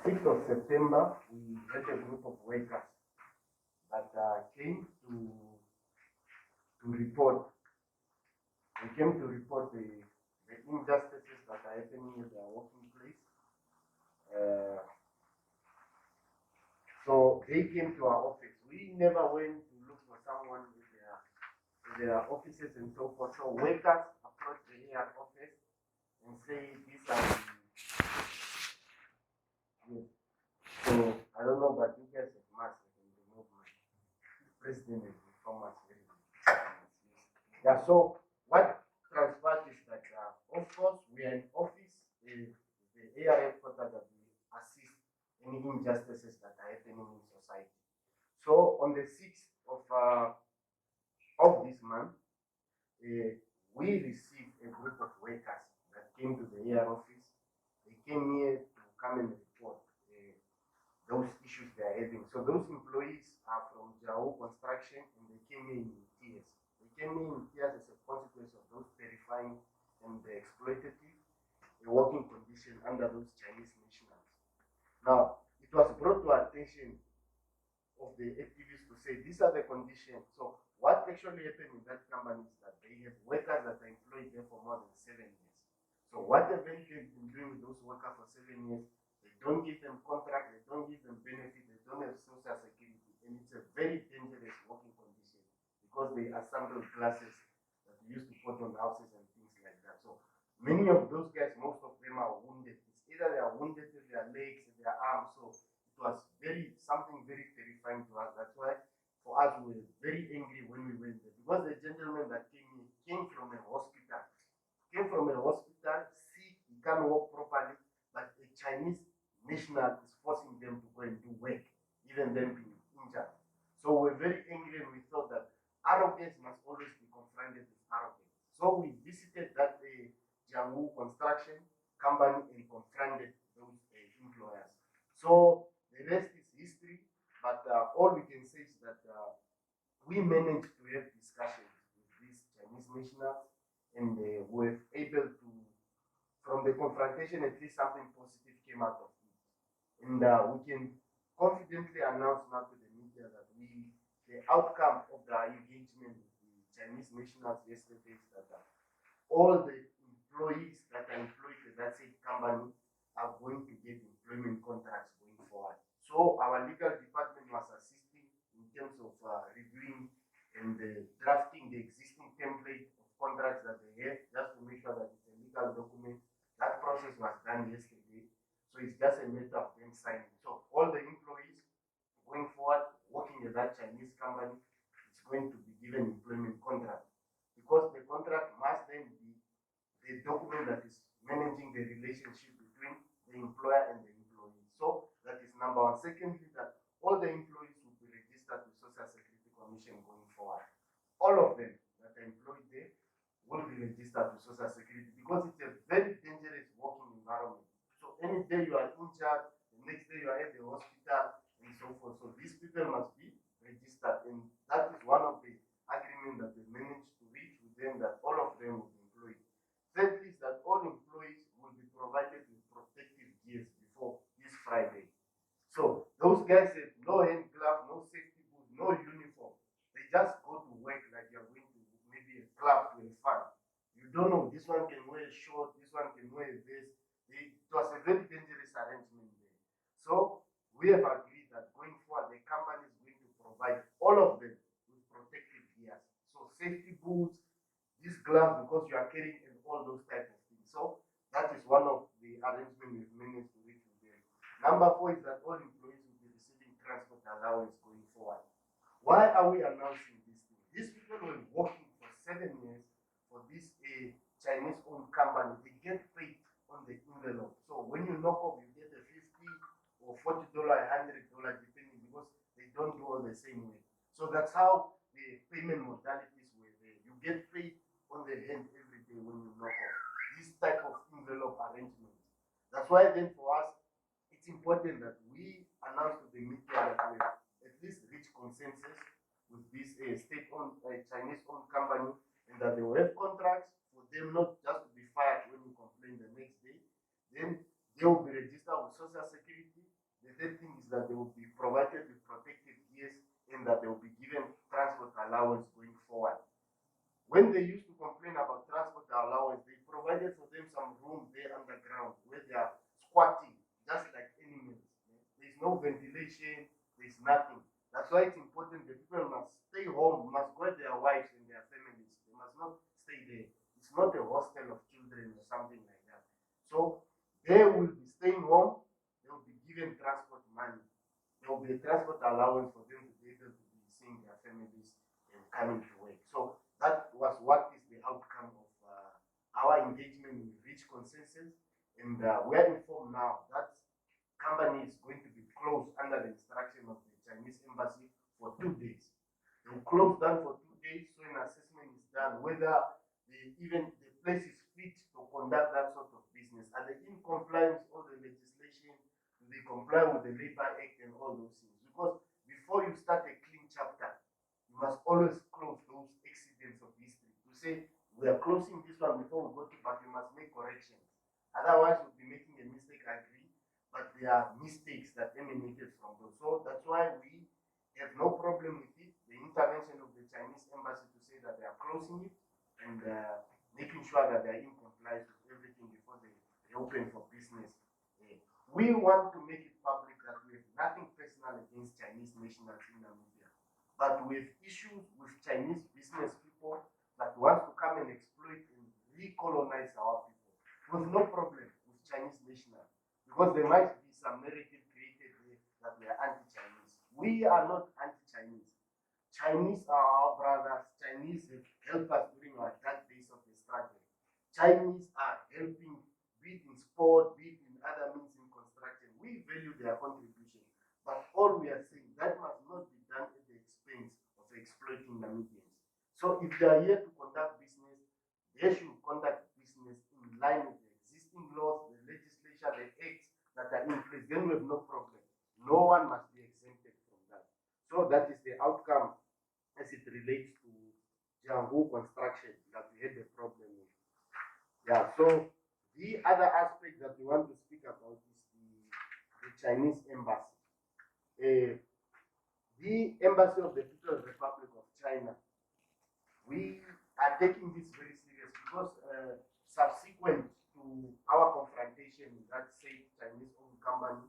6th of September, we had a group of workers that came to report. They came to report the injustices that are happening at their working place. So they came to our office. We never went to look for someone with their offices and so forth. So workers approached the AR office and say, these are so I don't know, but you guys have masked and remove my president and informers. Yeah, so what transpired is that, of course, we are in office, the AR headquarters that we assist any injustices that are happening in society. So on the 6th of this month, we received a group of workers that came to the AR office. They came here to come and report those issues they are having. So those employees are from Jao Construction and they came here in tears. They came here in tears as a consequence of those terrifying and exploitative working conditions under those Chinese nationals. Now, it was brought to attention of the activists to say these are the conditions. So what actually happened in that company is that they have workers that are employed there for more than 7 years. So what have they been doing with those workers for 7 years? They don't give them contract, they don't give them benefit, they don't have social security, and it's a very dangerous working condition because they assemble glasses that we used to put on houses and things like that. So many of those guys, most of them are wounded. It's either they are wounded in their legs, in their arms. So it was something very terrifying to us. That's why for us we were very angry when we went there because the gentleman that came from a hospital. Sick, he can't walk properly, but a Chinese national is forcing them to go and do work, even them being injured. So we're very angry and we thought that arrogance must always be confronted with arrogance. So we visited that Jianghu construction company and confronted those employers. So the rest is history, but all we can say is that we managed to have discussions with these Chinese nationals and we were able to, from the confrontation, at least something positive came out of it. And we can confidently announce now to the media that the outcome of the engagement with the Chinese nationals yesterday is that all the employees that are employed at that same company are going to get employment contracts going forward. So our legal department was assisting in terms of reviewing and drafting the existing template of contracts that they have, just to make sure that it's a legal document. That process was done yesterday. So it's just a matter of them signing. So all the employees going forward, working at that Chinese company, is going to be given employment contract. Because the contract must then be the document that is managing the relationship between the employer and the employee. So that is number one. Secondly, that all the employees will be registered with Social Security Commission going forward. All of them that are employed there will be registered with Social Security because it's a very dangerous working environment. So any day you are injured, the next day you are at the hospital and so forth. So these people must be registered, and that is one of the agreements that they managed to reach with them, that all of them will be employed. Thirdly, is that all employees will be provided with protective gears before this Friday. So those guys said no hand glove, no safety boots, no uniform. They just go to work like you're going to maybe a club to a farm. You don't know, this one can wear a short, this one can wear a vest. It was a very dangerous arrangement there. So we have agreed that going forward, the company is going to provide all of them with protective gears. So safety boots, this glove, because you are carrying and all those type of things. So that is one of the arrangements we've managed to reach with them. Number 4 is that all employees will be receiving transport allowance going forward. Why are we announcing this thing? These people were working for 7 years for this Chinese-owned company. They get paid on the envelope. So when you knock off, you get a $50 or $40, $100, depending, because they don't do all the same way. So that's how the payment modalities were there. You get paid on the hand every day when you knock off. This type of envelope arrangement. That's why then for us, it's important that we announce to the media that we at least reach consensus with this state-owned Chinese-owned company, and that they will have contracts for them not just to be fired when you complain the next day. Then they will be registered with Social Security, The third thing is that they will be provided with protected ears and that they will be given transport allowance going forward. When they used to complain about transport allowance, they provided for them some room there underground where they are squatting, just like animals. There's no ventilation, there's nothing. That's why it's important that people must stay home, must go with their wives and their families. They must not stay there. It's not a hostel of children or something like that. So they will be staying home, they will be given transport money. There will be a transport allowance for them to be able to be seeing their families and coming to work. So that was what is the outcome of our engagement. We reached consensus, and we are informed now that company is going to be closed under the instruction of the Chinese embassy for 2 days. They will close down for 2 days, so an assessment is done whether even the place is fit to conduct that sort of business. Are they in compliance with all the legislation? Do they comply with the Labor Act and all those things? Because before you start a clean chapter, you must always close those accidents of history. To say we are closing this one before we go to, but we must make corrections. Otherwise, we'll be making a mistake, I agree, but there are mistakes that emanated from those. So that's why we have no problem with it. The intervention of the Chinese embassy to say that they are closing it and making sure that they are in compliance with everything before they reopen for business. We want to make it public that we have nothing personal against Chinese nationals in Namibia, but we have issues with Chinese business people that want to come and exploit and recolonize our people. We have no problem with Chinese nationals because there might be some narrative created here that we are anti-Chinese. We are not anti-Chinese. Chinese are our brothers. Chinese have helped us during our dark days of the struggle. Chinese are helping, be it in sport, be it in other means in construction. We value their contribution. But all we are saying, that must not be done at the expense of exploiting Namibians. So if they are here to conduct business, they should conduct business in line with the existing laws, the legislation, the acts that are in place. Then we have no problem. No one must be exempted from that. So that is the outcome as it relates to Jianghu construction that we had a problem with. Yeah, so the other aspect that we want to speak about is the Chinese embassy. The Embassy of the People's Republic of China, we are taking this very serious because subsequent to our confrontation with that same Chinese-owned company,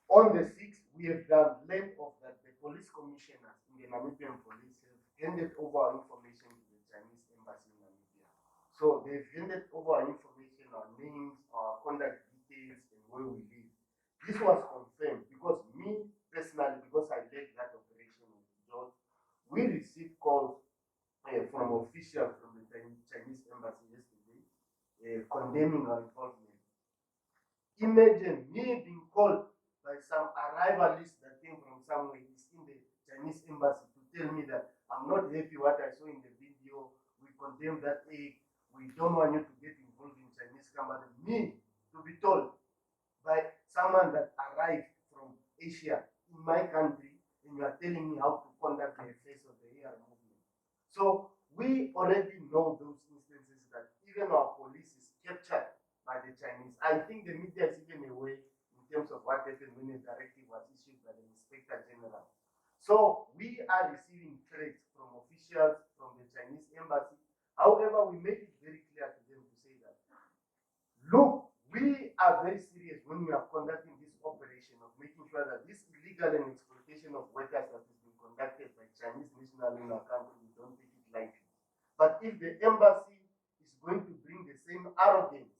on the 6th, we have learned of that the police commissioners in the Namibian police have handed over our information to the Chinese embassy in Namibia. So they've handed over our information, our names, our contact details, and where we live. This was confirmed because me personally, because I led that operation with George, we received calls from officials from the Chinese embassy yesterday condemning our involvement. Imagine me being called by some arrivalist that came from somewhere, is in the Chinese embassy to tell me that I'm not happy what I saw in the video, we condemn that act, we don't want you to get involved in Chinese company. Me to be told by someone that arrived from Asia in my country, and you are telling me how to conduct the affairs of the AR movement. So we already know those instances that even our police is captured by the Chinese. I think the media is even away in terms of what happened when a directive was issued by the Inspector General. So we are receiving threats from officials from the Chinese embassy. However, we make it very clear to them to say that, look, we are very serious when we are conducting this operation of making sure that this illegal and exploitation of workers that is being conducted by Chinese nationals in our country, we don't take it lightly. But if the embassy is going to bring the same arrogance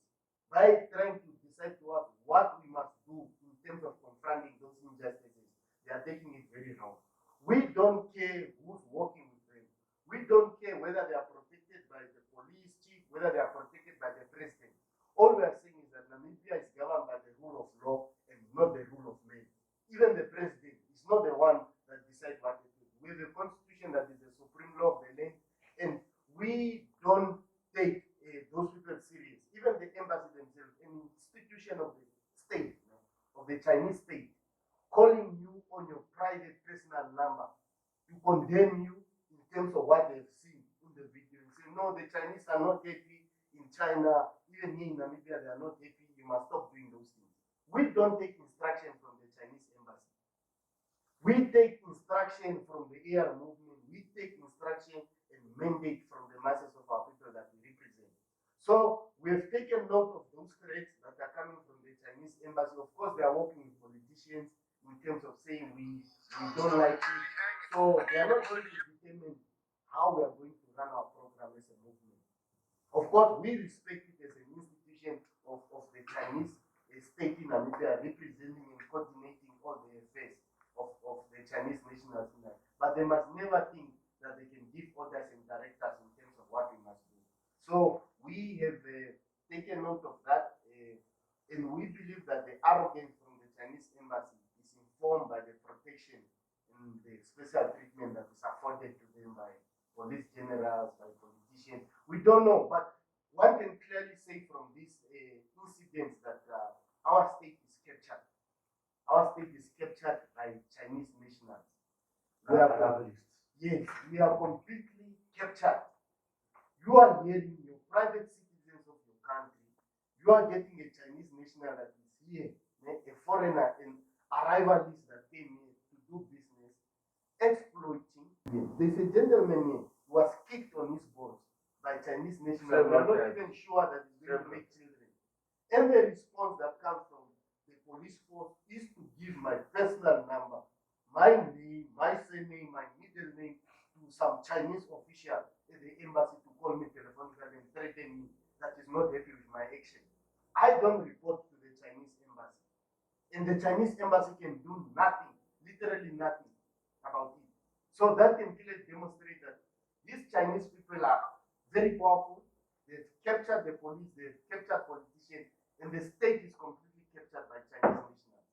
by trying to decide to us what we must do in terms of confronting those injustices, they are taking it very wrong. We don't care who's working with them. We don't care whether they are protected by the police chief, whether they are protected by the president. All we are saying is that Namibia is governed by the rule of law and not the rule of man. Even the president is not the one that decides what to do. We have a constitution that is the supreme law of the land, and we don't take those people serious. Even the embassy themselves, an institution of the state, of the Chinese state, calling you on your private personal number to condemn you in terms of what they've seen in the video and say, no, the Chinese are not happy in China, even here in Namibia, they are not happy, you must stop doing those things. We don't take instruction from the Chinese embassy. We take instruction from the air movement. We take instruction and mandate from the masses of our people that we represent. So we have taken note of those threats that are coming from the Chinese embassy. Of course, they are working with politicians in terms of saying we don't like it. So they are not going to determine how we are going to run our program as a movement. Of course, we respect it as an institution of the Chinese state in Namibia, representing and coordinating all the affairs of the Chinese nationals. But they must never think that they can give orders and direct us in terms of what we must do. So we have taken note of that, and we believe that the arrogance from the Chinese embassy is informed by the protection and the special treatment that is afforded to them by police generals, by politicians. We don't know, but one can clearly say from these incidents that our state is captured. Our state is captured by Chinese nationals. Yes, we are completely captured. You are hearing your private citizens of your country. You are getting a Chinese national that is here, a foreigner, an arrivalist that came here to do business, exploiting. There's a gentleman here who was kicked on his balls by Chinese nationals. We are not even sure that he's going to make children. And the response that comes from the police force is to give my personal number, my name, my surname, my middle name to some Chinese official at the embassy to call me telephonically and threaten me that is not happy with my action. I don't report to the Chinese embassy. And the Chinese embassy can do nothing, literally nothing about it. So that can clearly demonstrate that these Chinese people are very powerful. They've captured the police, they've captured politicians, and the state is completely captured by Chinese nationals.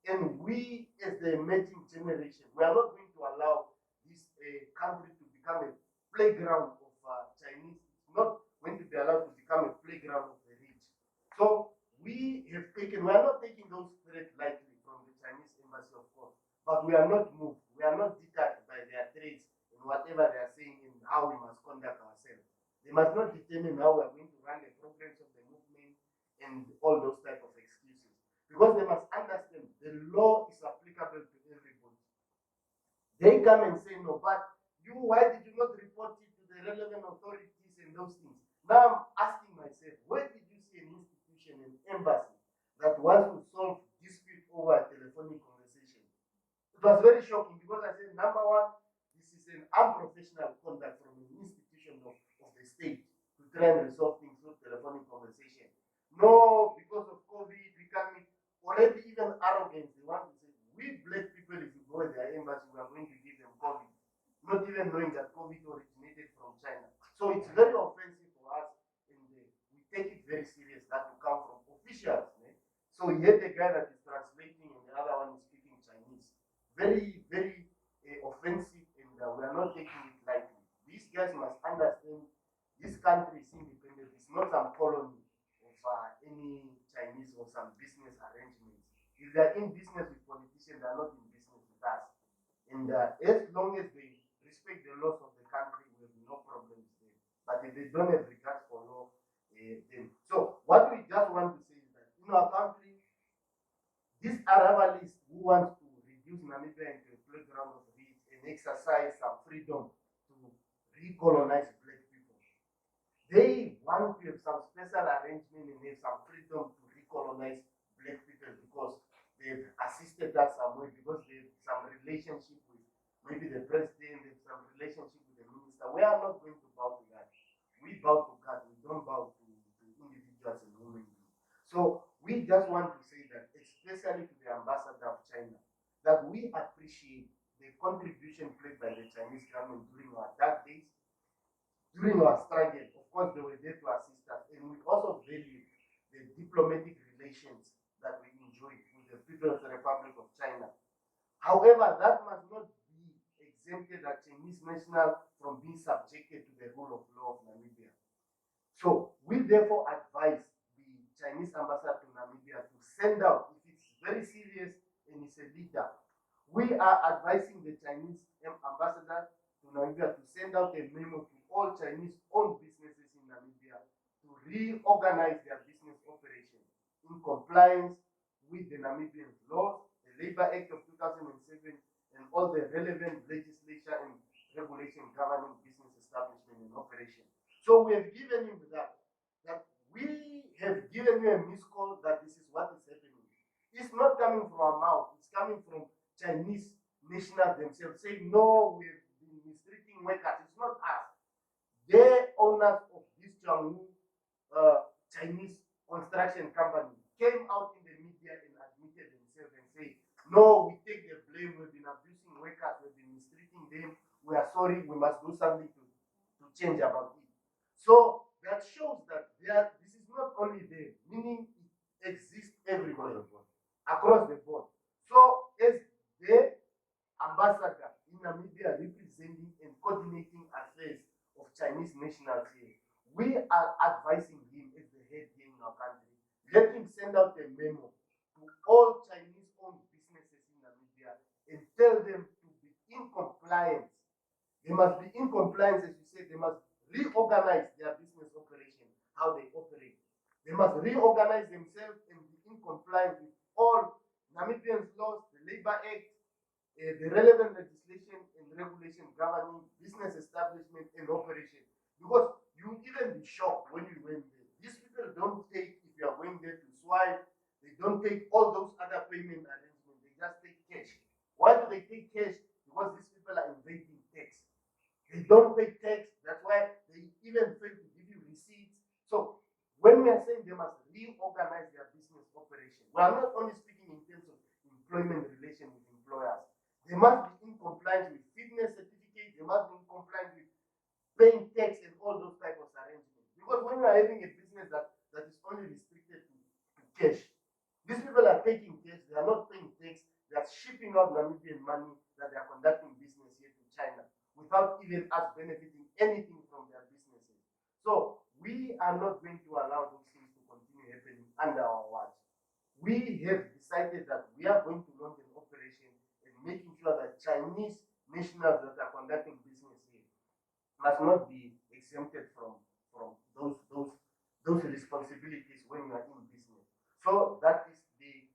And we, as the emerging generation, we are not going to allow this country to become a playground of Chinese. It's not going to be allowed to become a playground of the rich. So we are not taking those threats lightly from the Chinese embassy, of course, but we are not moved. We are not deterred by their threats and whatever they are saying and how we must conduct ourselves. They must not determine how we are going to run the programs of the movement and all those type of excuses. Because they must understand the law is applicable to everybody. They come and say, no, but you, why did you not report it to the relevant authorities and those things? Now I'm asking myself, where did you see an institution, an embassy, that wants to solve dispute over a telephonic conversation? It was very shocking because I said, number one, this is an unprofessional conduct from an institution of the state to try and resolve things through telephonic conversation. No, because of COVID, we can't meet. Already even arrogance, they want to say, we black people, if you go to their embassy, we are going to give them COVID. Not even knowing that COVID originated from China. So it's very offensive for us, and we take it very serious that to come from officials. So you had the guy that is translating, and the other one is speaking Chinese. Very, very offensive, and we are not taking it lightly. These guys must understand this country is independent. It's not some colony of any Chinese or some business arrangements. If they are in business with politicians, they are not in business with us. And as long as they respect the laws of the country, we have no problems there. But if they don't have regard for law, then. So what we just want to say is that in our country, these arrivalists who want to reduce Namibia into a playground of rich and exercise some freedom to recolonize black people, they want to have some special arrangement and have some freedom to recolonize black people because they've assisted us some way, because they have some relationship with maybe the president, they have some relationship with the minister. We are not going to bow to that. We bow to God. We don't bow to individuals and human beings. So we just want to say that, especially to the ambassador of China, that we appreciate the contribution played by the Chinese government during our dark days, during our struggle. Of course, they were there to assist us, and we also value the diplomatic relations that we enjoy with the People's Republic of China. However, that must not be exempted as Chinese national from being subjected to the rule of law of Namibia. So we therefore advise the Chinese ambassador to Namibia to send out, if it's very serious and it's a leader, we are advising the Chinese ambassador to Namibia to send out a memo to all Chinese-owned businesses in Namibia to reorganize their business operations in compliance with the Namibian laws, the Labour Act of 2007, and all the relevant legislation and regulation governing business establishment and operation. So we have given him that we have given you a miscall that this is what is happening. It's not coming from our mouth, it's coming from Chinese nationals themselves saying, no, we've been mistreating workers. It's not us. The owners of this Chinese construction company came out in the media and admitted themselves and say, no, we take the blame, we've been abusing workers, we've been mistreating them, we are sorry, we must do something to change about it. So that shows that this is not only there, meaning it exists everywhere, across the board. So as the ambassador in Namibia representing and coordinating affairs of Chinese nationals here, we are advising him as the head here in our country. Let him send out a memo to all Chinese-owned businesses in Namibia and tell them to be in compliance. They must be in compliance, as you said, they must reorganize their business operation, how they operate. They must reorganize themselves and be in compliance with all Namibian laws, the Labour Act, the relevant legislation and regulation governing business establishment and operation. Because you even be shocked when you went there. These people don't take, if you are going there to swipe, they don't take all those other payment arrangements. They just take cash. Why do they take cash? Because these people are evading tax. They don't pay tax. That's why they even fail to give you receipts. So when we are saying they must reorganize their business operation, we are not only speaking in terms of employment relation with employers. They must be in compliance with fitness certificates. They must be in compliance with paying tax and all those types of arrangements. Because when you are having a business that is only restricted to cash, these people are taking cash, they are not paying tax, they are shipping out Namibian money that they are conducting business here to China without even us benefiting anything from their businesses. So we are not going to allow those things to continue happening under our watch. We have decided that we are going to launch an operation and making sure that Chinese nationals that are conducting business here must not be exempted from those responsibilities when you are in business. So that is the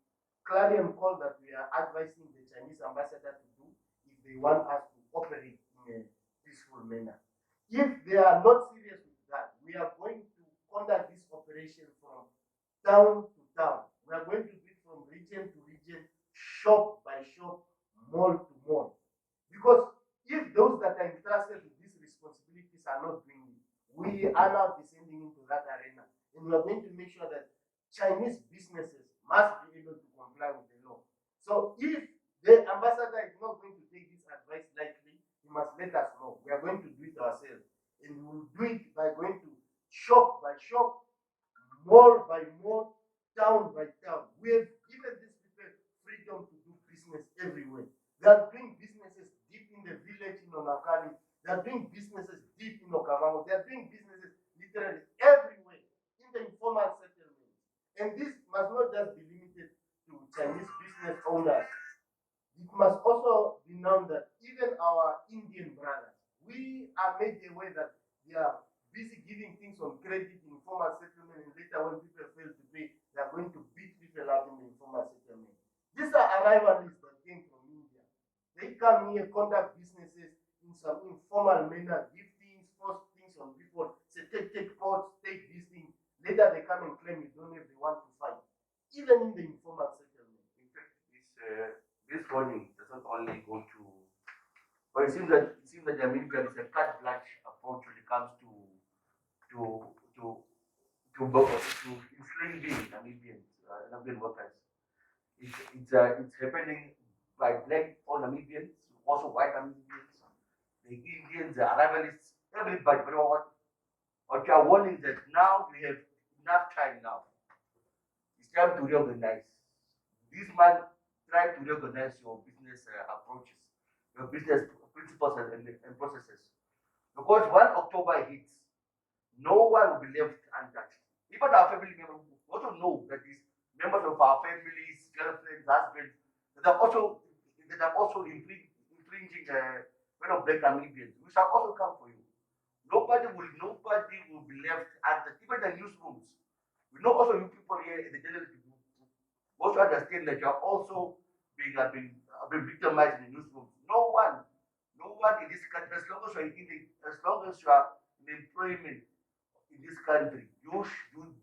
clarion call that we are advising the Chinese ambassador to do if they want us to operate in a peaceful manner. If they are not serious with that, we are going to conduct this operation from town to town. We are going to do it from region to region, shop by shop, mall to mall. Because if those that are entrusted with these responsibilities are not doing it, we are now descending into that arena. And we are going to make sure that Chinese businesses must be able to comply with the law. So if the ambassador is not going to take this advice lightly, he must let us know. We are going to do it ourselves. And we will do it by going to shop by shop, mall by mall, town by town. We have given these people freedom to do business everywhere. They are doing businesses deep in the village in Onakali. They are doing businesses deep in Okavango. They are doing businesses literally everywhere in the informal settlement. And this must not just be limited to Chinese business owners. It must also be known that even our Indian brothers, we are made aware that they are busy giving things on credit in informal settlement, and later when people fail to pay, they are going to beat people out in the informal settlement. These are arrivalists that came from India. They come here, conduct businesses in some informal manner, give things, force things on people, say take pots, take these things. Later they come and claim you don't have the want to fight, even in the informal settlement. In fact, this warning does not only go to, but it seems that Namibia is a carte-blanche approach when it comes to enslaving Namibian workers. It's happening by black or Namibians, also white Namibians, the Indians, the Arabalists, everybody. But what you are warning that now we have enough time now. It's time to reorganize. This man tried to reorganize your business approaches, your business principles and processes. Because when October hits, no one will be left untouched. Even our family members also know that these members of our families, girlfriends, husbands, that are also infringing black Namibians. We shall also come for you. Nobody will be left untouched. Even the newsrooms. We know also you people here, the journalists, most also understand that you're also being victimized in the newsroom. No one in this country, as long as you are in employment in this country, you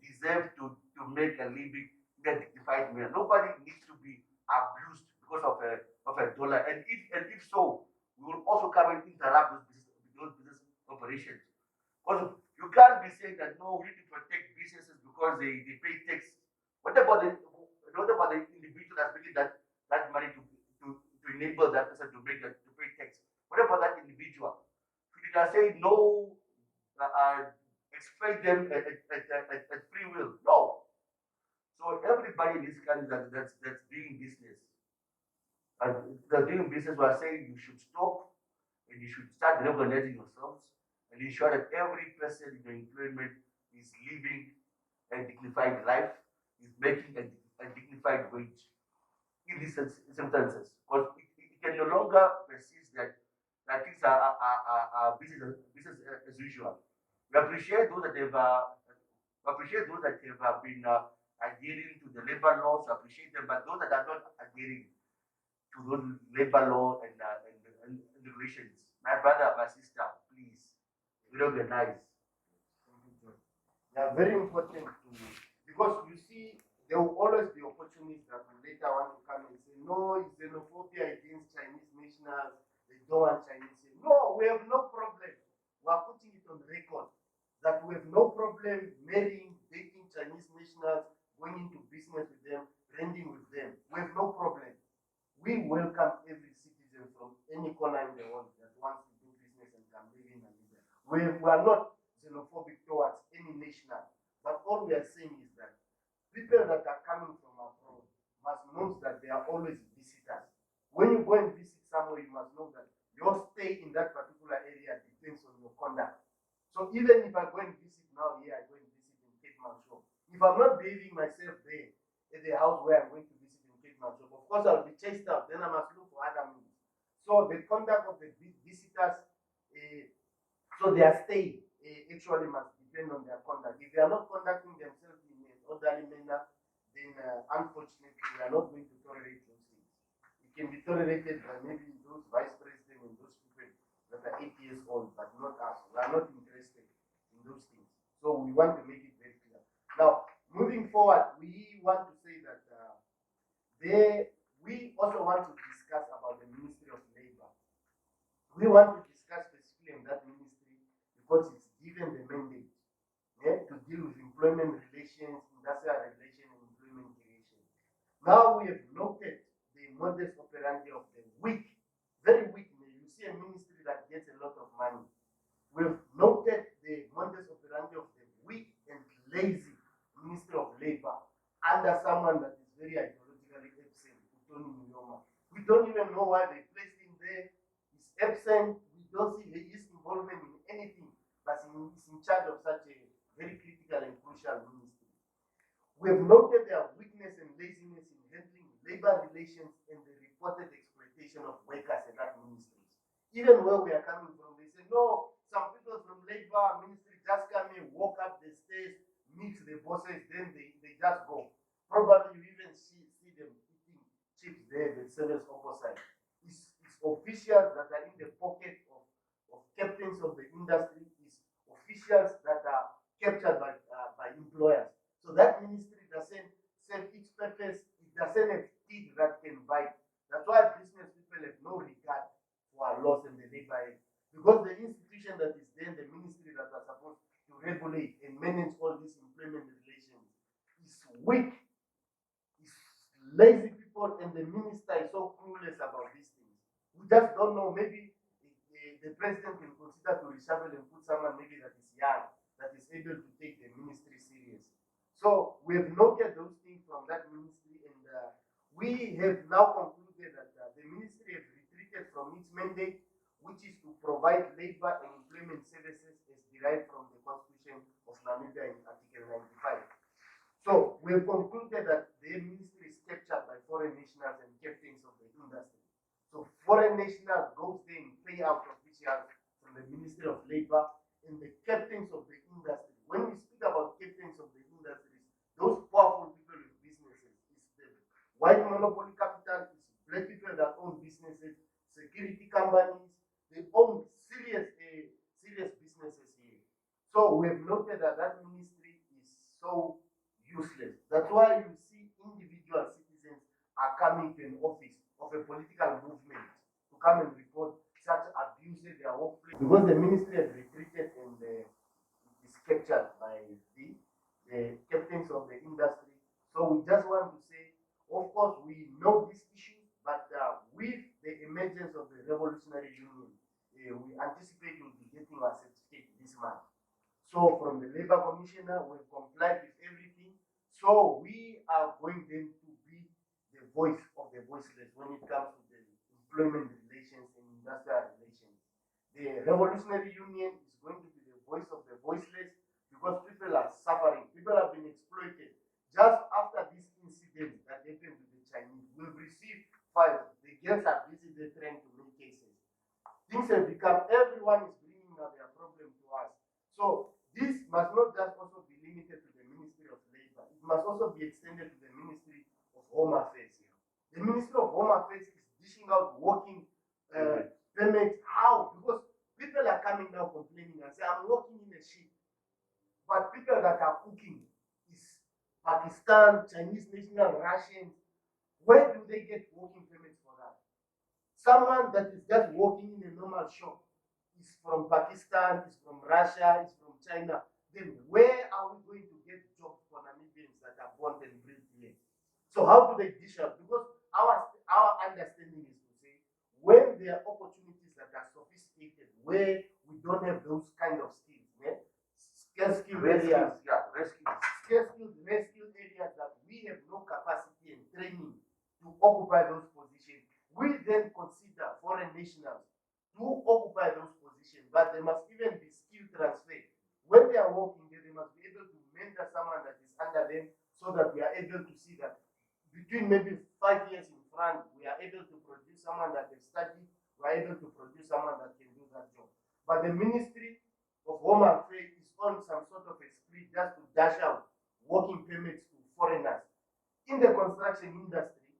deserve to make a living in a dignified manner. Nobody needs to be abused because of a dollar. And if so, we will also come and interrupt those business operations. Because you can't be saying that no, we need to protect businesses because they pay tax. What about the individual that's making that money to enable that person to pay tax? What about that individual? Should I say no, expect them at free will? No. So everybody in this country that's doing business, and that's doing business, we are saying you should stop and you should start reorganizing yourselves and ensure that every person in your employment is living a dignified life, is making a dignified wage in these circumstances. Because it can no longer persist that things are business as usual. We appreciate those that have been adhering to the labor laws. We appreciate them, but those that are not adhering to those labor law and regulations, my brother, my sister, please reorganize. They are very important to, because you see, there will always be opportunities that will later want to come and say, no, it's xenophobia against Chinese nationals. They don't want Chinese. No, we have no problem. We are putting it on record that we have no problem marrying, dating Chinese nationals, going into business with them, renting with them. We have no problem. We welcome every citizen from any corner in the world that wants to do business and can live in Namibia. We are not xenophobic towards any national, but all we are saying is that people that are coming from abroad must know that they are always visitors. When you go and visit somewhere, you must know that your stay in that particular area depends on your conduct. So even if I go and visit now here, I go and visit in Cape Manchon. If I'm not behaving myself there at the house where I'm going to visit in Cape Manchon, of course I'll be chased out. Then I must look for other means. So the conduct of the visitors, so their stay actually must depend on their conduct. If they are not conducting themselves in an orderly manner, then unfortunately we are not going to tolerate those things. It can be tolerated by maybe those vice presidents and those people that are 8 years old, but not us. We are not interested in those things. So we want to make it very clear. Now, moving forward, we want to say that we also want to discuss about the Ministry of Labor. We want to discuss specifically on that ministry because it's given the mandate to deal with employment relations, industrial relations, and employment creation. Now we have noted the modus operandi of the weak, very weak. You see a ministry that gets a lot of money. We've noted the modus operandi of the weak and lazy Ministry of Labor under someone that is very ideologically absent, Tony Muyoma. We don't even know why they placed him there. He's absent. We don't see his involvement in anything, but he's in charge of such a very critical and crucial ministry. We have noted their weakness and laziness in handling labor relations and the reported exploitation of workers in that ministry. Even where we are coming from, they say, no, some people from labor ministry just come in, walk up the stairs, meet the bosses, then they just go. Probably you even see them eating chips there, the service opposite. It's officials that are in the pocket of captains of the industry, it's officials that are captured by employers. So that ministry doesn't serve its purpose, it doesn't have teeth that can bite. That's why business people have no regard for our laws and the labor act. Because the institution that is there, the ministry that are supposed to regulate and manage all these employment relations is weak, is lazy people, and the minister is so clueless about these things. We just don't know. Maybe the president can consider to reshuffle and put someone maybe that is young, that is able to take the ministry serious. So we have noted those things from that ministry, and we have now concluded that the ministry has retreated from its mandate, which is to provide labor and employment services as derived from the Constitution of Namibia in Article 95. So we have concluded that the ministry is captured by foreign nationals and captains of the industry. So foreign nationals goes there and pay out officials from the Ministry of Labor and the captains of the industry. When we speak about captains of the industries, those powerful people with businesses, is white monopoly capital, it's black people that own businesses, security companies, they own serious businesses here. So we've noted that that ministry is so useless. That's why you see individual citizens are coming to an office of a political movement to come and report such abuse in their workplace, because the ministry has retreated and is captured by the captains of the industry. So we just want to say, of course, we know this issue, but with the emergence of the Revolutionary Union, we anticipate we'll be getting our certificate this month. So from the Labour Commissioner, we've complied with everything. So we are going then to be the voice of the voiceless when it comes to the employment relations and industrial relations. The Revolutionary Union is going to be the voice of the voiceless, because people are suffering. People have been exploited. Just after this incident that happened with the Chinese, we've received files. The girls are busy, they're trying to make cases. Things have become, everyone is bringing out their problem to us. So this must not just also be limited to the Ministry of Labor. It must also be extended to the Ministry of Home Affairs. The Ministry of Home Affairs is dishing out working permits. How? Because people are coming now complaining and say, I'm working in a ship. But people that are cooking is Pakistan, Chinese national, Russians. Where do they get working permits for that? Someone that is just working in a normal shop is from Pakistan, is from Russia, is from China. Then where are we going to get jobs for Namibians that are born and bred here? So how do they dish out? Because our understanding is to say, when there are opportunities that are sophisticated, where we don't have those kind of skills, scarce-skilled areas, scarce-skilled areas that we have no capacity and training to occupy those positions, we then consider foreign nationals to occupy those positions, but there must even be skill transfer. When they are working there, they must be able to mentor someone that is under them, so that we are able to see that between maybe 5 years in front, we are able to produce someone that has studied, we are able to produce someone that can do that job. But the Ministry of Home Affairs is on some sort of a spree just to dash out working permits to foreigners. In the construction industry,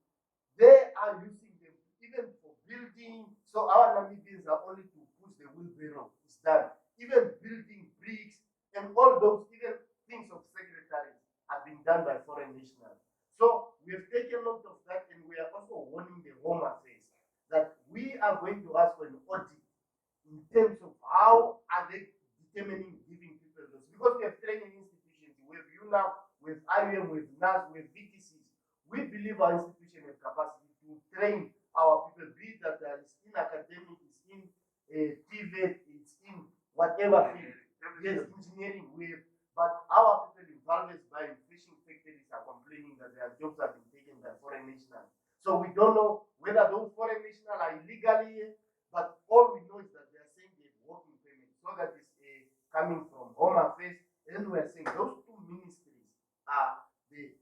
they are using them even for building. So our Namibians are only to push the wheelbarrow, it's done. Even building bricks and all those, even things of secretaries have been done by foreign nationals. So we have taken note of that, and we are also warning the Home Affairs that we are going to ask for an audit in terms of how are they determining giving people those. Because we have training institutions, we have UNAP, we have IUM, we have NAS, we have VTCs. We believe our institution has capacity to train our people, be that it's in academic, it's in TVET, it's in whatever field. Yes, engineering, but our people involved by fishing factories are complaining that their jobs have been taken by foreign nationals. So we don't know whether those foreign nationals are illegally here, but all we know is that they are saying they have working permits. So that is coming from Home Affairs, and we are saying those two ministries are the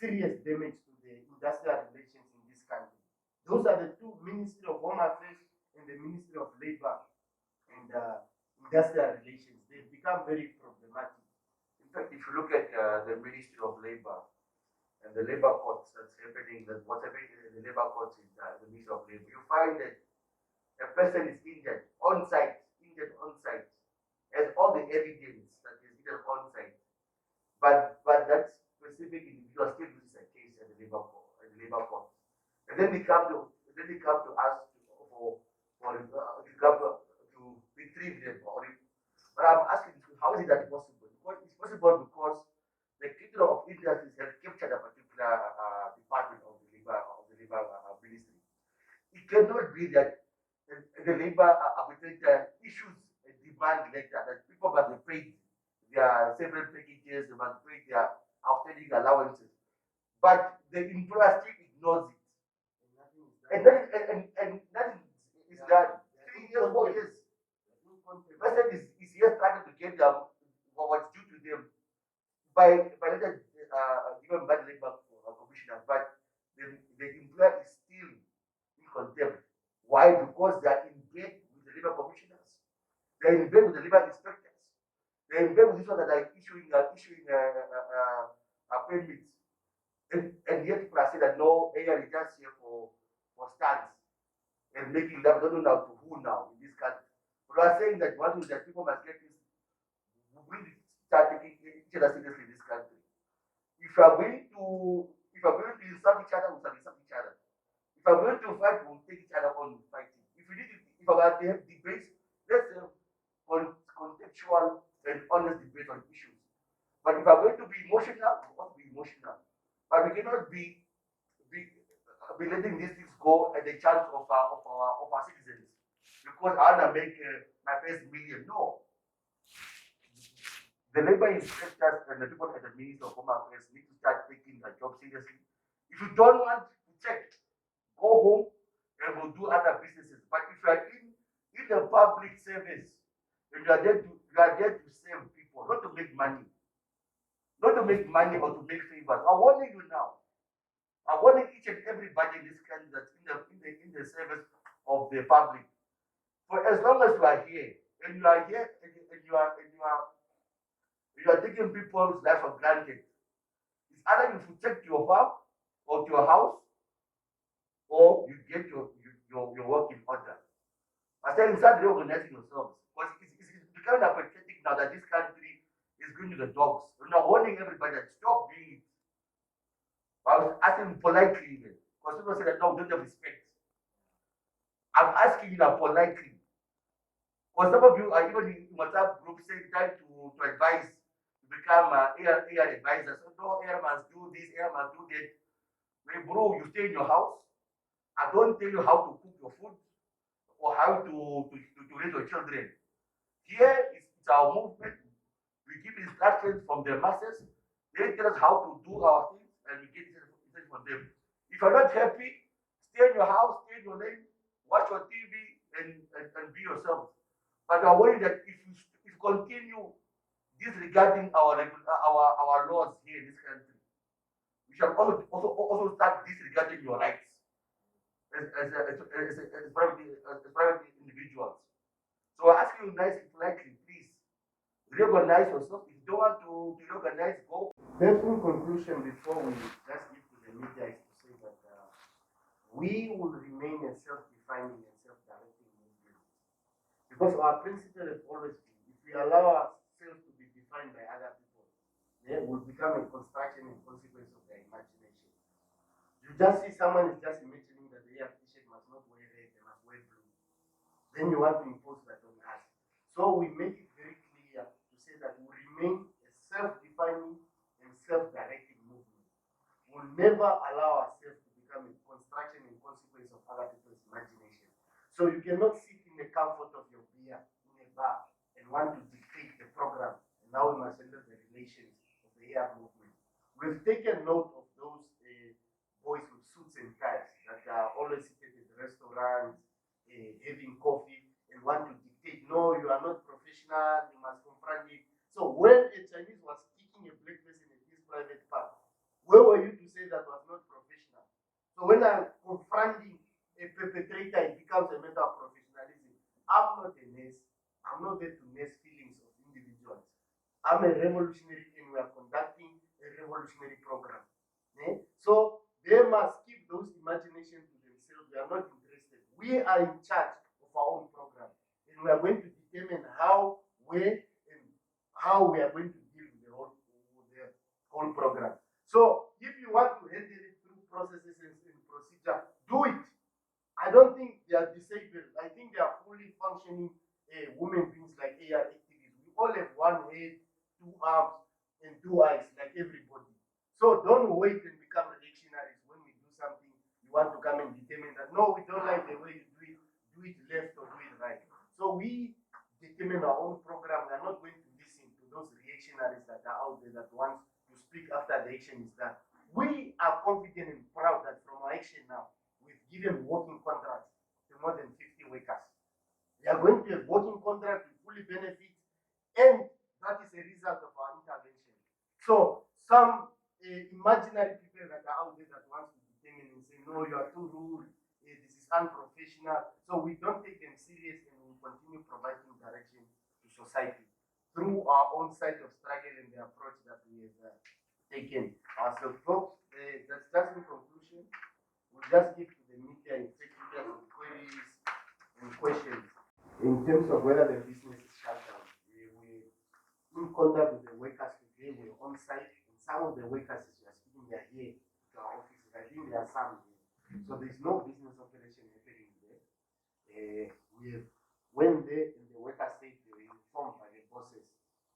serious damage to the industrial relations in this country. Those are the two, Ministry of Home Affairs and the Ministry of Labor and industrial relations. They've become very problematic. In fact, if you look at the Ministry of Labor and the labor courts that's happening, what's happening in the labor courts in the Ministry of Labor, you find that a person is injured on site, has all the evidence that is injured on site, but that specific individual still loses a case at the labor court, and then they come to us to retrieve them. But I'm asking, how is that possible? Because it's possible because the Ministry of Industries have captured a particular department of the labor ministry. It cannot be that the labor arbitrator issues a demand letter that people must be paid their several packages, they must pay their outstanding allowances, but the employer still ignores it, and nothing is done. 3 years, 4 years, person is here trying to get what's due to them by letter given by the labor commissioner, but the employer is still in contempt. Why? Because they are in bed with the labor commissioners, they are in bed with the labor inspectors, they are in bed with these ones that are issuing permits, and yet people are saying that that no, AR is just here for stunts and making them don't know now to who now in this country. But we are saying that what is that people must get is we start taking each other seriously in this country. If you are going to insult each other, we shall insult each other. If we are going to fight, we'll take each other on fighting. If we need if we are to have debates, let's have contextual and honest debate on issues. But if we are going to be emotional, we must be emotional. But we cannot be letting these things go at the chance of our citizens. Because I want to make my first million. No. The labor inspectors and the people at the Ministry of Home Affairs need to start taking their job seriously. If you don't want to check, go home and we'll do other businesses. But if you are in the public service, and you are there to serve people, not to make money. Not to make money or to make favors. I'm warning you now. I'm warning each and everybody in this country that's in the service of the public. For as long as you are here, and you are here, and you are taking people's life for granted, it's either you protect your farm or your house, or you get your work in order. I said, start reorganizing yourselves. Because it's becoming apathetic now that this country is going to the dogs. And I'm warning everybody that stop doing it. I was asking politely even. Because people say that no, don't have respect. I'm asking you now politely. Because some of you are even in WhatsApp group saying time to advise to become AR advisor. So no, AR must do this, AR must do that. Hey, bro, you stay in your house. I don't tell you how to cook your food or how to raise your children. Here it's our movement. We give instructions from the masses. They tell us how to do our things and we get it from them. If you're not happy, stay in your house, stay in your lane, watch your TV and be yourself. But I'm worried that if you continue disregarding our laws here in this country, we shall also start disregarding your rights as private individuals. So I ask you nicely, politely, please reorganize yourself. If you don't want to reorganize, go. The full conclusion before we just give to the media is to say that we will remain a self-defining and self-directing movement. Because our principle has always been, if we allow ourselves to be defined by other people, then we'll become a construction and consequence of their imagination. You just see someone is just imagining that the t-shirt must not wear red, they must wear blue. Then you want to impose that on us. So we make it very clear to say that we remain a self-defining and self-directing movement. We'll never allow ourselves to become a construction and consequence of other people's imagination. So you cannot sit in the comfort of your beer in a bar and want to dictate the program. And now we must enter the relations of the AR movement. We've taken note of those boys with suits and ties that are always seated at restaurants, having coffee, and want to dictate, no, you are not professional, you must confront it. So when a Chinese was kicking a black person in his private part, where were you to say that was not professional? So when I'm confronting a perpetrator, it becomes a matter of professionalism. I'm not a nurse. I'm not there to nurse feelings of individuals. I'm a revolutionary and we are conducting a revolutionary program. So they must keep those imaginations to themselves. We are not interested. We are in charge of our own program. And we are going to determine how, where, and how we are going to deal with the whole program. So if you want to handle it through processes and procedure, do it. I don't think they are disabled. I think they are fully functioning human beings like AR activists. We all have one head, two arms, and two eyes like everybody. So don't wait and become reactionaries when we do something. You want to come and determine that, no, we don't like the way you do it left or do it right. So we determine our own program. We are not going to listen to those reactionaries that are out there that want to speak after the action is done. We are confident and proud that from our action now, we've given working contracts to more than 50 workers. We are going to have working contracts with fully benefits, and that is a result of our intervention. So some imaginary people that are out there that want to determine and say, no, you are too rude, this is unprofessional. So we don't take them serious and we continue providing direction to society through our own side of struggle and the approach that we have taken ourselves. Folks, that's just in conclusion. We'll just give to the media some queries and questions in terms of whether the business is shut down. We in contact with the workers today. We're on site, and some of the workers, as you are speaking, they are here to our offices. I think there are some here. So there's no business operation happening there. We went there, and the workers said they were informed by the bosses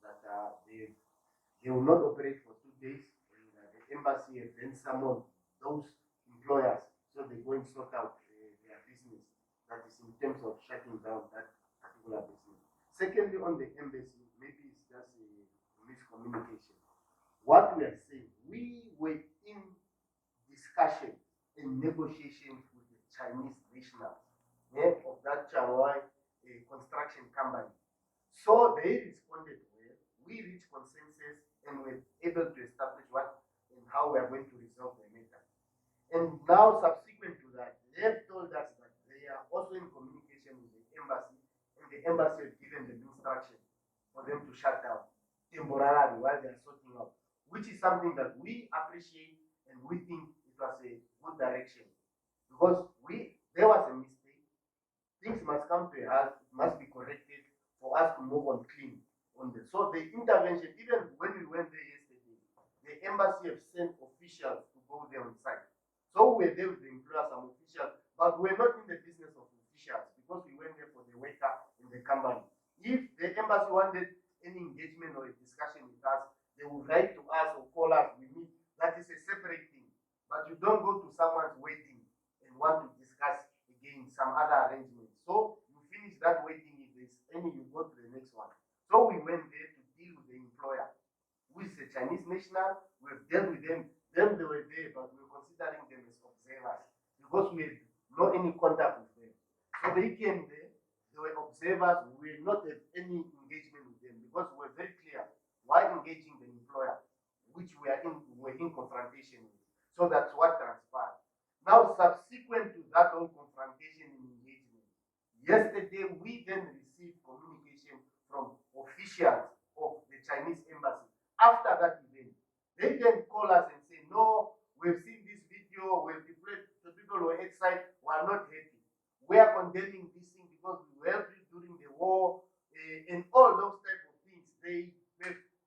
that they will not operate for 2 days, and the embassy have then summoned those employers so they go and sort out their business. That is in terms of shutting down that particular business. Secondly, on the embassy, maybe it's just a miscommunication. What we are saying, we were in discussion and negotiations with the Chinese nationals of that Chaoai construction company. So they responded well. We reached consensus and were able to establish what and how we are going to resolve the matter. And now, subsequent to that, they have told us that they are also in communication with the embassy, and the embassy has given them instruction for them to shut down temporarily while they are sorting out, which is something that we appreciate and we think it was a good direction, because there was a mistake. Things must come to a halt, it must be corrected for us to move on clean on this. So the intervention, even when we went there yesterday, the embassy have sent officials to go there on site. So we were there with the employer, some officials, but we're not in the business of officials because we went there for the worker in the company. If the embassy wanted any engagement or a discussion with us, they would write to us or call us. We meet. That is a separate thing. But you don't go to someone's wedding and want to discuss again some other arrangements. So you finish that wedding. If there's any, you go to the next one. So we went there to deal with the employer, who is a Chinese national. We've dealt with them. Them, they were there, but we were considering them as observers because we had no any contact with them. So they came there. They were observers. We will not have any engagement with them because we were very clear why engaging the employer, which we were in confrontation with. So that's what transpired. Now, subsequent to that whole confrontation and engagement, yesterday we then received communication from officials of the Chinese embassy after that event. They then call us and say, no, we've seen this video, we've deployed the people who are outside, we are not happy. We are condemning this thing because we helped you during the war and all those type of things.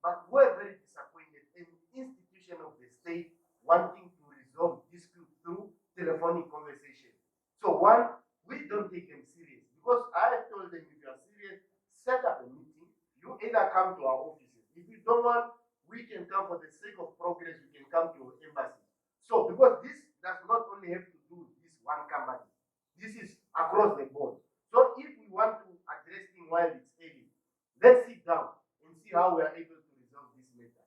But we're very disappointed. An institution of the state wanting to resolve dispute through telephonic conversation. So one, we don't take them serious because I have told them if you are serious, set up a meeting. You either come to our offices. If you don't want, we can come for the sake of progress, we can come to your embassy. So, because this does not only have to do with this one company, this is across the board. So, if we want to address things while it's early, let's sit down and see how we are able to resolve this matter.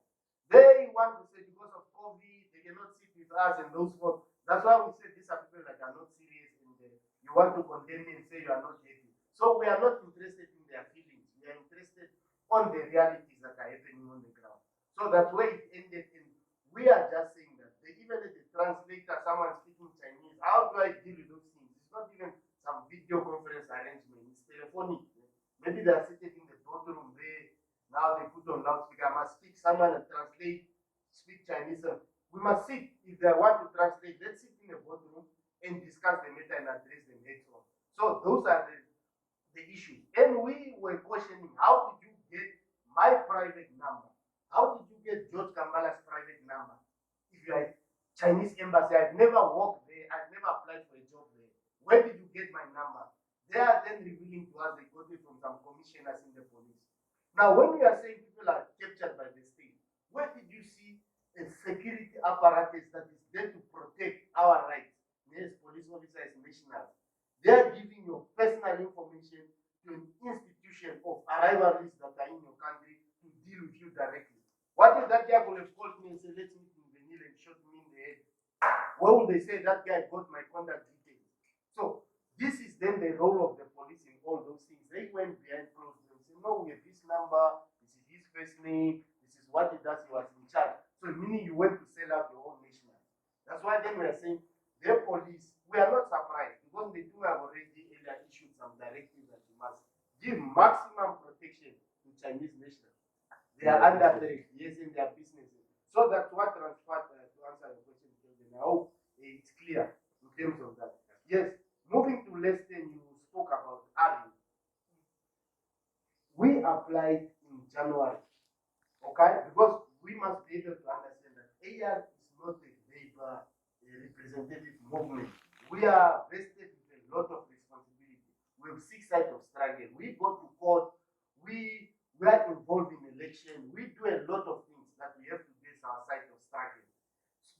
They want to say because of COVID, they cannot sit with us and those folks. That's why we say these are people that are not serious and you want to condemn me and say you are not happy. So, we are not interested in their feelings. We are interested on the realities that are happening on the ground. So that's where it ended. And we are just saying that even if the translator, someone speaking Chinese, how do I deal with those things? It's not even some video conference arrangement, it's telephonic. Maybe they are sitting in the boardroom there. Now they put on loudspeaker. I must speak, someone and translate, speak Chinese. We must sit. If they want to translate, let's sit in the boardroom and discuss the matter and address them heads on. So those are the issues. And we were questioning, how did you get my private number? How did you get George Kambala's private number? If you are a Chinese embassy, I've never worked there, I've never applied for a job there. Where did you get my number? They are then revealing to us they got it from some commissioners in the police. Now, when we are saying people are captured by the state, where did you see a security apparatus that is there to protect our rights? Yes, police officers, nationals. They are giving your personal information to an institution of arrival lists that are in your country to deal with you directly. What if that guy could have called me and said, let's meet in Vanilla and shot me in the head? What would they say? That guy got my contact details. So this is then the role of the police in all those things. They went behind closed doors and said, no, we have this number, this is his first name, this is what he does, he was in charge. So meaning you went to sell out your own national. That's why then we are saying their police, we are not surprised because they do have already earlier issued some directives that you must give maximum protection to Chinese nationals. They are under threat, yes, in their businesses. So that's what transpired to answer your question. clear in terms of that. Yes, moving to Leston, you spoke about adherence. We applied in January, okay? Because we must be able to understand that AR is not a labor representative movement. We are vested with a lot of responsibility. We have 6 sides of struggle. We go to court. We are involved in election. We do a lot of things that we have to base our side of struggle.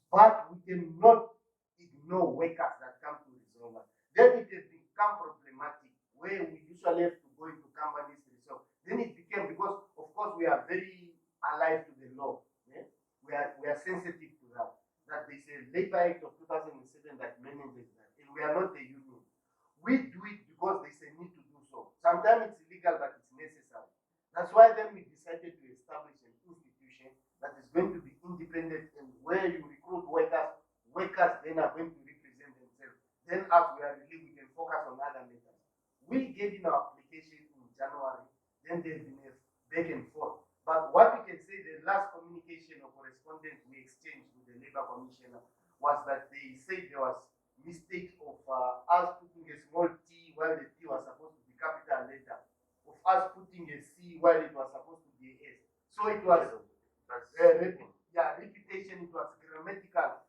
But we cannot ignore workers that come to resolve it. Then it has become problematic where we usually have to go into companies to resolve. Then it became, because of course we are very alive to the law. Yeah? We are sensitive to that. That there's a Labor Act of 2007 that manages that. And we are not the union. We do it because there's a need to do so. Sometimes it's illegal, but it's necessary. That's why then we decided to establish an institution that is going to be independent, and where you recruit workers, workers then are going to represent themselves. Then as we are relieved, we can focus on other matters. We gave in our application in January, then there's been a back and forth. But what we can say, the last communication or correspondence we exchanged with the Labour Commissioner was that they said there was mistake of us putting a small t while the t was supposed to be capital letter, of us putting a c while it was supposed to be a s. So it was repetition, it was grammatical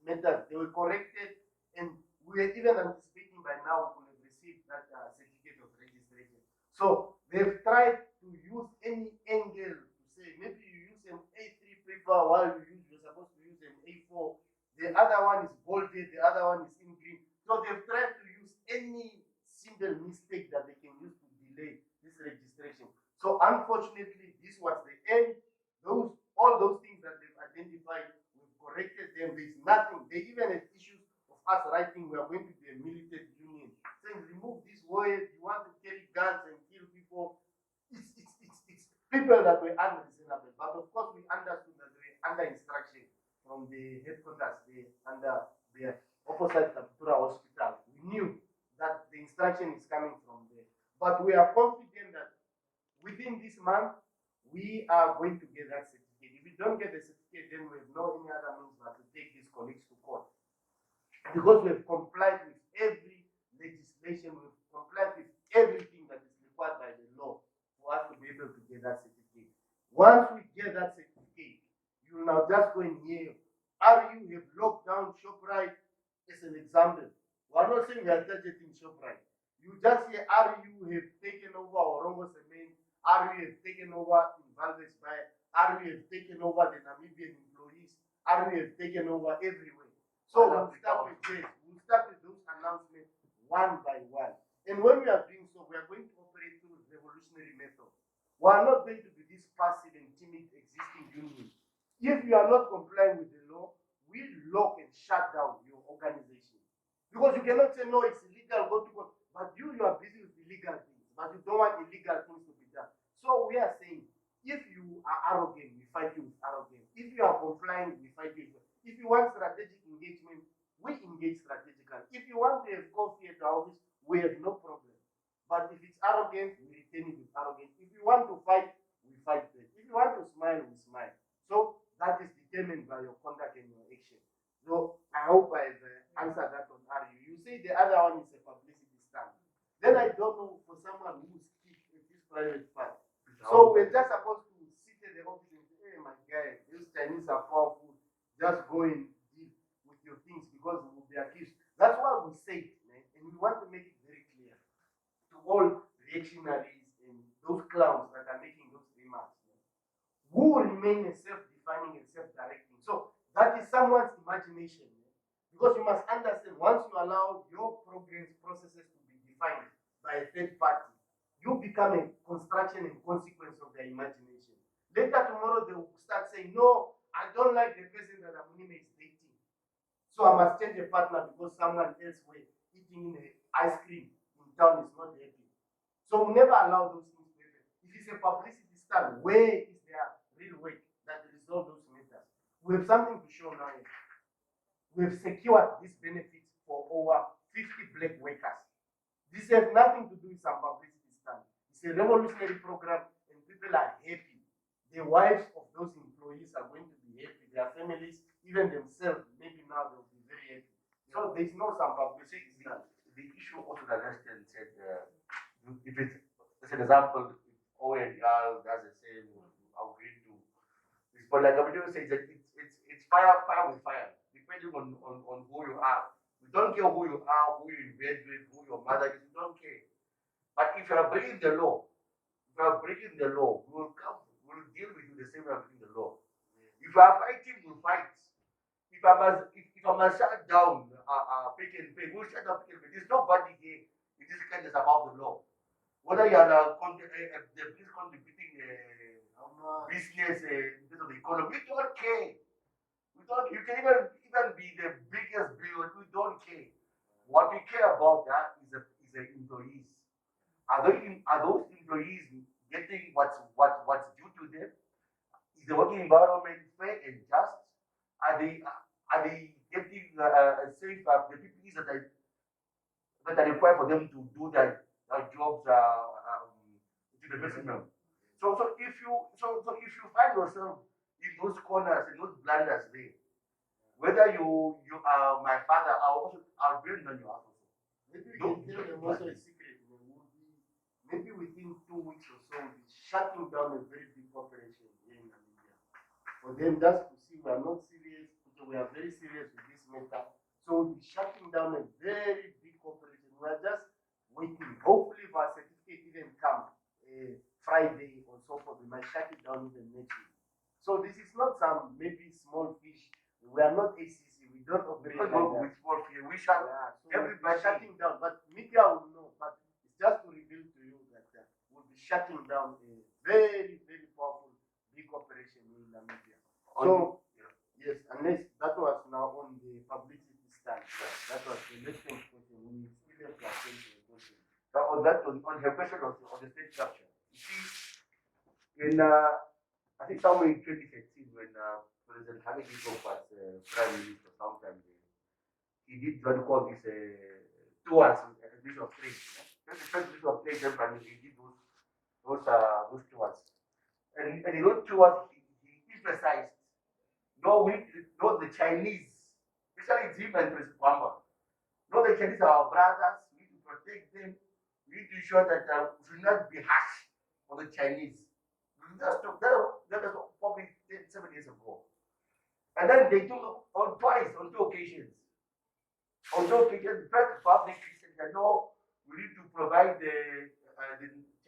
matters. They were corrected, and we were even anticipating by now we would have received that certificate of registration. So they've tried to use any angle to say maybe you use an A3 paper while you're supposed to use an A4. The other one is bolded, the other one is in green. So they've tried to use any simple mistake that they can use to delay this registration. So unfortunately, this was the end. All those things that they've identified, we've corrected them. There's nothing. They even had issues of us writing, we are going to be a militant union. Saying remove this word, you want to carry guns and kill people. It's people that were unreasonable. But of course, we understood that they were under instruction from the headquarters, under the opposite Kaptura Hospital. We knew that the instruction is coming from there. But we are confident that within this month, we are going to get that certificate. If we don't get the certificate, then we have no any other means but to take these colleagues to court. Because we have complied with every legislation, we have complied with everything that is required by the law for us to be able to get that certificate. Once we get that certificate, you will now just go and hear, RU have locked down ShopRite as an example. We are not saying we are targeting ShopRite. You just hear RU have taken over Orongo Cement, RU have taken over in Valdes Bay, RU have taken over the Namibian employees, RU have taken over everywhere. So we'll start with this. We'll start with those announcements one by one. And when we are doing so, we are going to operate through revolutionary method. We are not going to be this passive and timid existing union. If you are not complying with the law, we lock and shut down your organization. Because you cannot say, no, it's illegal, go to court. But you are busy with illegal things. But you don't want illegal things to be done. So we are saying, if you are arrogant, we fight you with arrogance. If you are complying, we fight you with. If you want strategic engagement, we engage strategically. If you want to have coffee at our office, we have no problem. But if it's arrogant, we retain it with arrogance. If you want to fight, we fight back. If you want to smile, we smile. So that is determined by your conduct and your action. So I hope I've answered that on RU. You say the other one is a publicity stunt. Then I don't know for someone who's kicked in this private part. So we're just supposed to sit at the office and say, hey, my guy, these Chinese are powerful. Just go and deal with your things because we will be accused. That's why we say it, man. And we want to make it very clear to all reactionaries and those clowns that are making those remarks. Man. Who remain self-defining and self-directing. So that is someone's imagination. Man. Because you must understand, once you allow your progress processes to be defined by a third party, you become a construction and consequence of their imagination. Later tomorrow, they will start saying, no, I don't like the person that Amunime is dating. So I must change a partner because someone else was eating in ice cream in town is not happy. So we never allow those things to happen. If it's a publicity stunt, where is their real work that resolve those matters? We have something to show now. We have secured these benefits for over 50 black workers. This has nothing to do with some publicity stunt. It's a revolutionary program and people are happy. The wives of those employees are going to be happy. Their families, even themselves, maybe now they'll be very happy. So there's no some publicity. The issue also that Western said, if it's an example, if ONR does the same, agree to. But like Abidjan says, that it's fire with fire, depending on who you are. We don't care who you are, who you invest with, who your mother is. We don't care. But if you are breaking the law, we'll deal with you the same way breaking the law. If you are fighting, we'll fight. If I must shut down Pick and Pay, we'll shut down Pick and Pay. There's nobody here in this country that's above the law. Whether you are the police contributing business in terms of the economy, we don't care. We don't. You can even be the biggest billionaire. We don't care. What we care about is the employees. Are those employees getting what's due to them? Is the working environment fair and just? Are they getting safe the PPEs that are required for them to do their jobs to the maximum? So if you find yourself in those corners, in those blunders there, whether you are my father, I'll blame on you also. Maybe we can tell them also a secret. Maybe within 2 weeks or so, we'll be shutting down a very big operation here in Namibia. For them, just to see we are not serious, because we are very serious with this matter. So we'll be shutting down a very big operation. We are just waiting. Hopefully, if our certificate even come Friday or so forth, we might shut it down even next week. So this is not some maybe small fish. We are not ACC. We don't operate like that. With small fish. We shut everybody shutting down. But media will know. But it's just to reveal to you that we'll be shutting down a very, very powerful big operation in Namibia. So yes, unless that was now on the publicity stand. That was the next question. We still have to attend to the question. On her question on the state capture. You see, in I think somewhere in 2013 when President Hamid was prime minister sometime he did what we call this tours at the mission of trade. That's the first mission of trade then prime minister, he did those tours. And in those tours he emphasized no the Chinese, especially it's him and President Kwamba. No, the Chinese are our brothers, we need to protect them, we need to ensure that we should not be harsh on the Chinese. That was probably 7 years ago. And then they took on two occasions. On two occasions, the first public said that no, we need to provide the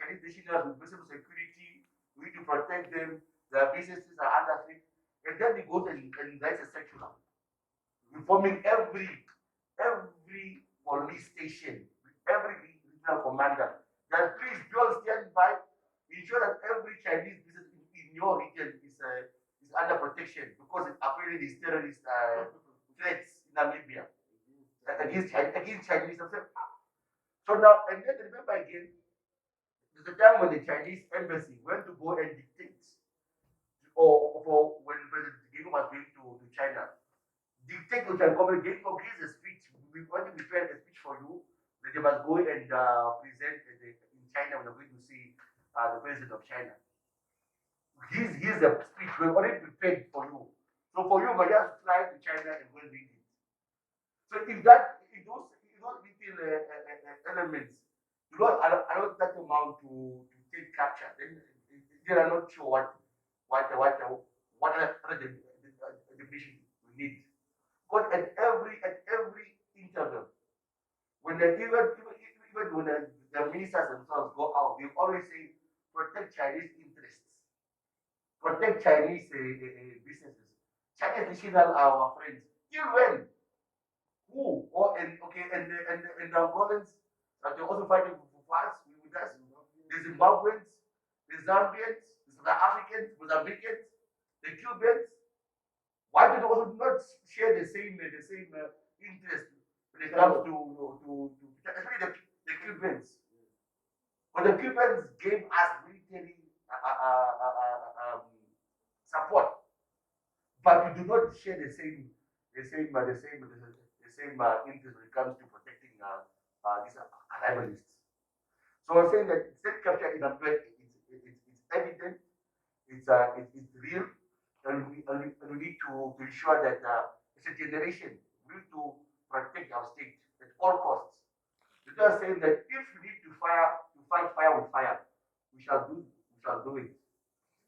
Chinese nationals with basic security, we need to protect them, their businesses are under threat. And then they go and write a circular informing every police station, every regional commander that please don't stand by. Ensure that every Chinese business in your region is under protection because it apparently these terrorist threats in Namibia against Chinese. So now, and then remember again, there's a time when the Chinese embassy went to go and dictate, or for when President Geng was going to China, dictate to China government, Geng gives a speech. We want to prepare a speech for you that they must go and present in China when they're going to see the president of China. Here's the speech we already prepared for you. So for you, you just fly to China and go and read it. So if those little elements do not allow that amount to take capture, then they are not sure what other definition we need. Because at every interval, when even when the ministers themselves go out, they always say protect Chinese interests, protect Chinese businesses. Chinese national are our friends. Till when? Who? And the Angolans they're also fighting for us with us. The Zimbabweans, the Zambians, the South Africans, Mozambicans, the Cubans. Why do they also not share the same interest when it comes to especially the Cubans? But the Cubans gave us military support, but we do not share the same interest when it comes to protecting these arrivalists. So I'm saying that state capture is evident, it's real, and we need to ensure that it's a generation. We need to protect our state at all costs. We are saying that if we need to fight fire with fire, we shall do it.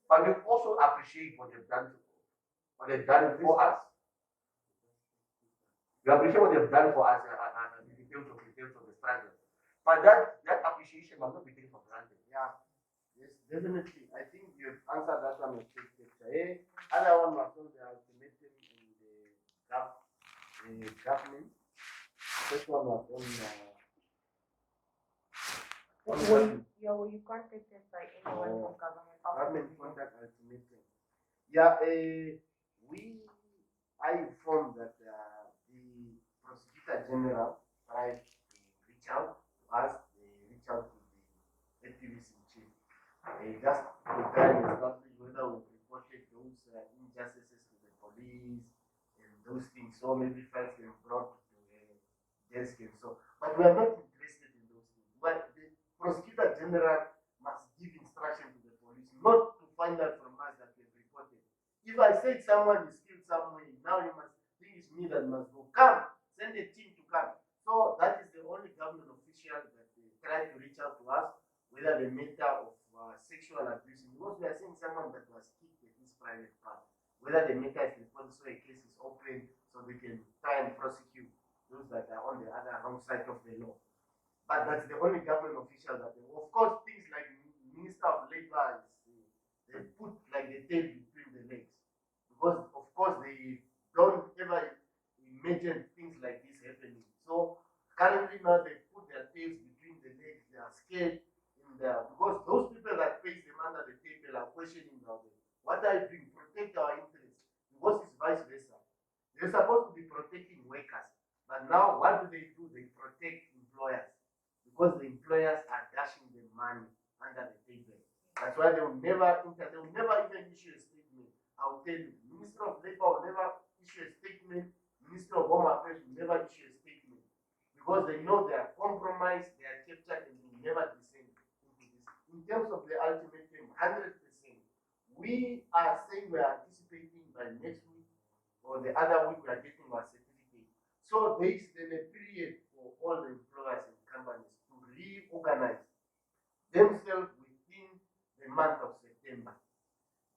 But we also appreciate what they've done for us. We appreciate what they've done for us in terms of the struggle. But that appreciation must not be taken for granted. Yeah. Yes, definitely. I think you've answered that one with picture. Other one was on the ultimatum in the government. This one was on were you contacted by anyone from government? Government contact ultimatum. Yeah, I informed that the Prosecutor General tried to reach out to us. They reached out to the activists in chief. Just to try and establish whether we reported those injustices to the police and those things. So maybe files can brought to a desk and so. But we are not interested in those things. But the Prosecutor General must give instruction to the police not to find out from us that we have reported. If I said someone is killed somewhere, now you must think it's me that must go. Come, send a team to come. So that is the only government official that tried to reach out to us, whether the matter of sexual abuse, because we are seeing someone that was kicked at this private part, whether the matter is reported so a case is open so they can try and prosecute those that are on the other wrong side of the law. But that's the only government official that they, of course, things like Minister of Labor, they put like the tail between the legs. Because of course they don't ever imagine things like this happening. So currently now they put their tails between the legs, they are scared in there because those people that face them under the table are questioning now them. What are you doing? Protect our interests. Because it's vice versa. They're supposed to be protecting workers. But now what do? They protect employers. Because the employers are dashing the money under the table. That's why they will never even issue a statement. I'll tell you, Minister of Labor will never issue a statement, Minister of Home Affairs will never issue a statement. Because they know they are compromised, they are captured, and will never descend into this. In terms of the ultimatum, 100%. We are saying we are anticipating by next week or the other week we are getting our certificate. So there is then a period for all the employers and companies to reorganize themselves within the month of September.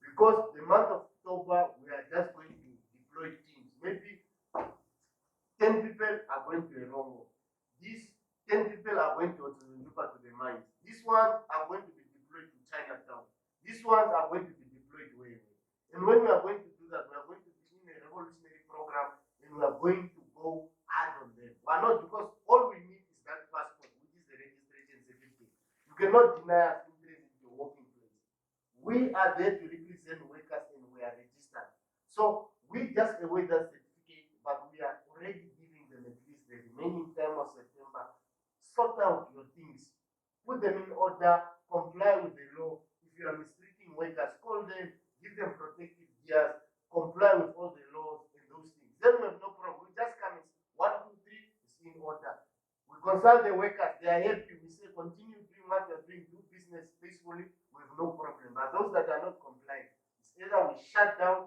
Because the month of October, we are just going to deploy teams. Maybe 10 people are going to Erongo. These 10 people are going to Otunjupa to the mines. These ones are going to be deployed to Chinatown. These ones are going to be deployed to Wayne. And when we are going to do that, we are going to begin a revolutionary program and we are going to go hard on them. Why not? Because all we need is that passport, which is the registration certificate. You cannot deny us entry into your working place. We are there to represent workers and we are registered. So we just await that certificate, but we are already giving them at least the remaining time of September. Sort out your things, put them in order, comply with the law. If you are mistreating workers, call them, give them protective gears, comply with all the laws and those things. Then we have no problem. We just come and say 1, 2, 3 is in order. We consult the workers, they are happy. We say continue doing what you are doing, do business peacefully, we have no problem. But those that are not compliant, it's either we shut down